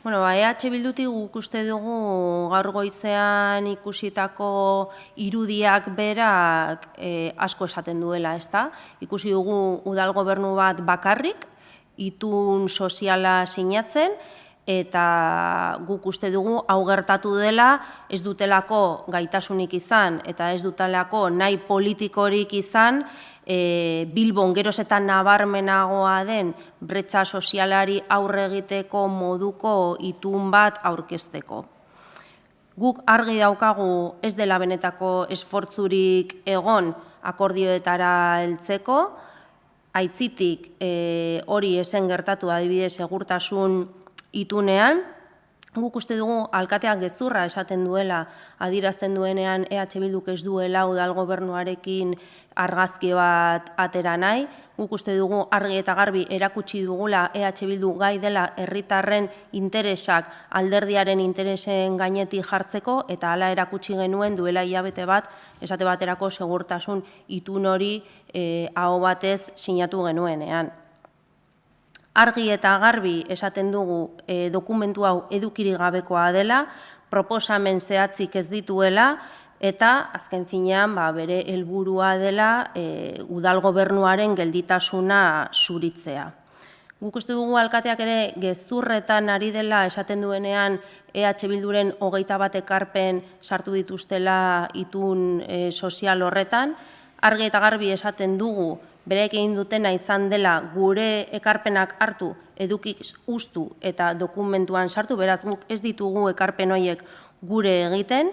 EH Bildutik guk uste dugu gaur goizean ikusitako irudiak berak asko esaten duela, ezta? Ikusi dugu udal gobernu bat bakarrik, itun soziala sinatzen, eta guk uste dugu hau gertatu dela ez dutelako gaitasunik izan eta ez dutelako nahi politikorik izan Bilbon geroz eta nabarmenagoa den bretxa sozialari aurre egiteko moduko itun bat aurkezteko. Guk argi daukagu ez dela benetako esfortzurik egon akordioetara heltzeko, aitzitik hori esen gertatu adibidez segurtasun itunean, guk uste dugu alkateak gezurra esaten duela, adierazten duenean EH Bilduk ez duela udal gobernuarekin argazki bat atera nahi, guk uste dugu argi eta garbi erakutsi dugula EH Bildu gai dela herritarren interesak alderdiaren interesen gainetik jartzeko, eta hala erakutsi genuen duela hilabete bat, esate baterako segurtasun itun hori aho batez sinatu genuenean. Argi eta garbi esaten dugu dokumentu hau edukirik gabekoa dela, proposamen zehatzik ez dituela, eta azken finean bere helburua dela udal gobernuaren gelditasuna zuritzea. Guk uste dugu alkateak ere gezurretan ari dela esaten duenean EH Bilduren 21 ekarpen sartu dituztela itun sozial horretan, argi eta garbi esaten dugu bereek egin dutena izan dela gure ekarpenak hartu, edukik ustu eta dokumentuan sartu, beraz guk ez ditugu ekarpen horiek gure egiten,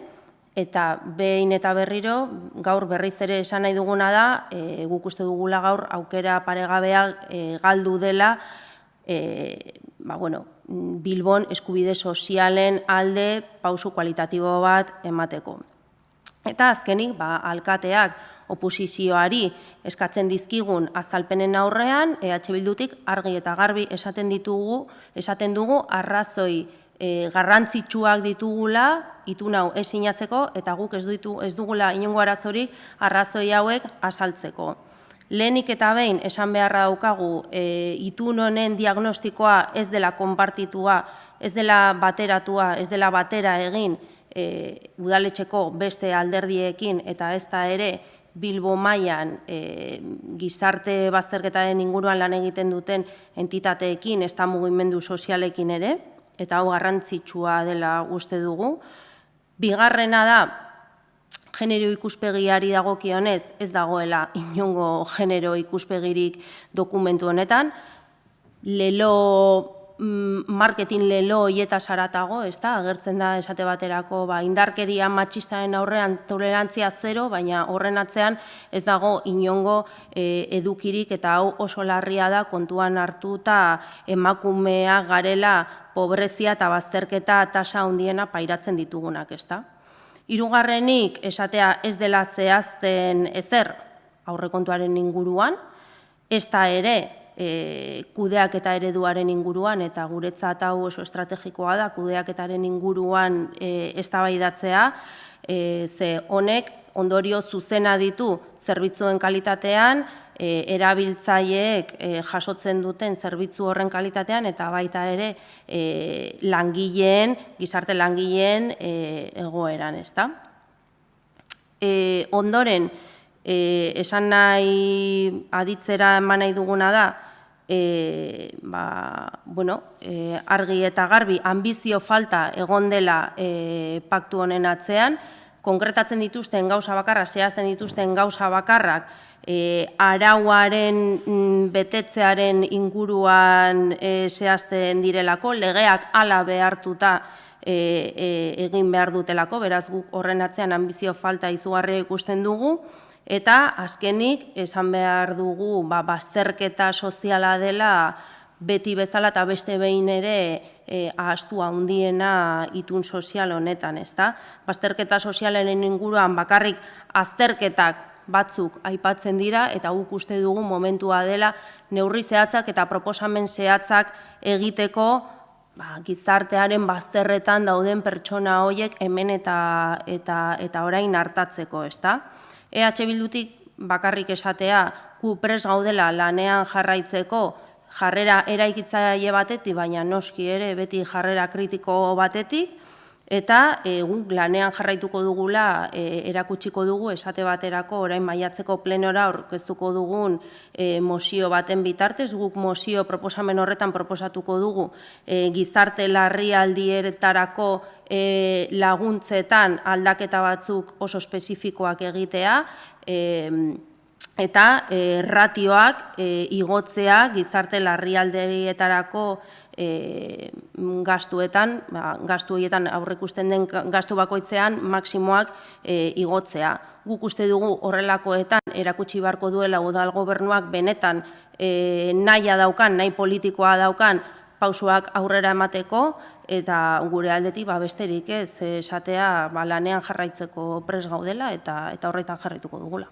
eta behin eta berriro gaur berriz ere esan nahi duguna da, guk uste dugula gaur aukera paregabea galdu dela Bilbon eskubide sozialen alde pausu kualitatibo bat emateko. Eta azkenik, alkateak oposizioari eskatzen dizkigun azalpenen aurrean, EH Bildutik argi eta garbi esaten dugu arrazoi garrantzitsuak ditugula itun hau ez sinatzeko, eta guk ez dugula inongo arazorik arrazoi hauek azaltzeko. Lehenik eta behin esan beharra daukagu itun honen diagnostikoa ez dela konpartitua, ez dela bateratua, ez dela batera egin udaletxeko beste alderdiekin, eta ez da ere Bilbo mailan gizarte bazterketaren inguruan lan egiten duten entitateekin, ez da mugimendu sozialekin ere, eta hau garrantzitsua dela uste dugu. Bigarrena da, genero ikuspegiari dagokionez ez dagoela inongo genero ikuspegirik dokumentu honetan, marketing lelo hietaz haratago, agertzen da esate baterako indarkeria matxistaren aurrean tolerantzia zero, baina horren atzean ez dago inongo edukirik, eta hau oso larria da kontuan hartuta emakumea garela pobrezia eta bazterketa tasa handiena pairatzen ditugunak, ezta? Hirugarrenik esatea ez dela zehazten ezer aurrekontuaren inguruan, ez da ere kudeaketa ereduaren inguruan, eta guretzat hau oso estrategikoa da kudeaketaren inguruan eztabaidatzea, ze honek ondorio zuzena ditu zerbitzuen kalitatean, erabiltzaileek jasotzen duten zerbitzu horren kalitatean, eta baita ere gizarte langileen egoeran, ezta? Ondoren, esan nahi aditzera eman nahi duguna da, argi eta garbi anbizio falta egon dela paktu honen atzean, konkretatzen dituzten gauza bakarrak, zehazten dituzten gauza bakarrak, arauaren betetzearen inguruan zehazten direlako, legeak hala behartuta egin behar dutelako, beraz guk horren atzean anbizio falta izugarria ikusten dugu, eta azkenik esan behar dugu bazterketa soziala dela beti bezala eta beste behin ere ahaztua handiena itun sozial honetan, ezta? Bazterketa sozialen inguruan bakarrik azterketak batzuk aipatzen dira, eta guk uste dugu momentua dela neurri zehatzak eta proposamen zehatzak egiteko gizartearen bazterretan dauden pertsona horiek hemen eta orain hartatzeko, ezta? EH Bildutik bakarrik esatea gu prest gaudela lanean jarraitzeko jarrera eraikitzaile batetik, baina noski ere beti jarrera kritiko batetik, eta guk lanean jarraituko dugula, erakutsiko dugu, esate baterako, orain maiatzeko plenora aurkeztuko dugun mozio baten bitartez, guk mozio proposamen horretan proposatuko dugu gizarte larrialdietarako laguntzetan aldaketa batzuk oso espezifikoak egitea, eta ratioak igotzea gizarte larrialdietarako gastuetan, gastu horietan aurreikusten den gastu bakoitzean maksimoak igotzea. Guk uste dugu horrelakoetan erakutsi beharko duela udal gobernuak benetan nahia daukan, nahi politikoa daukan pausoak aurrera emateko, eta gure aldetik besterik ez esatea lanean jarraitzeko prest gaudela eta horretan jarraituko dugula.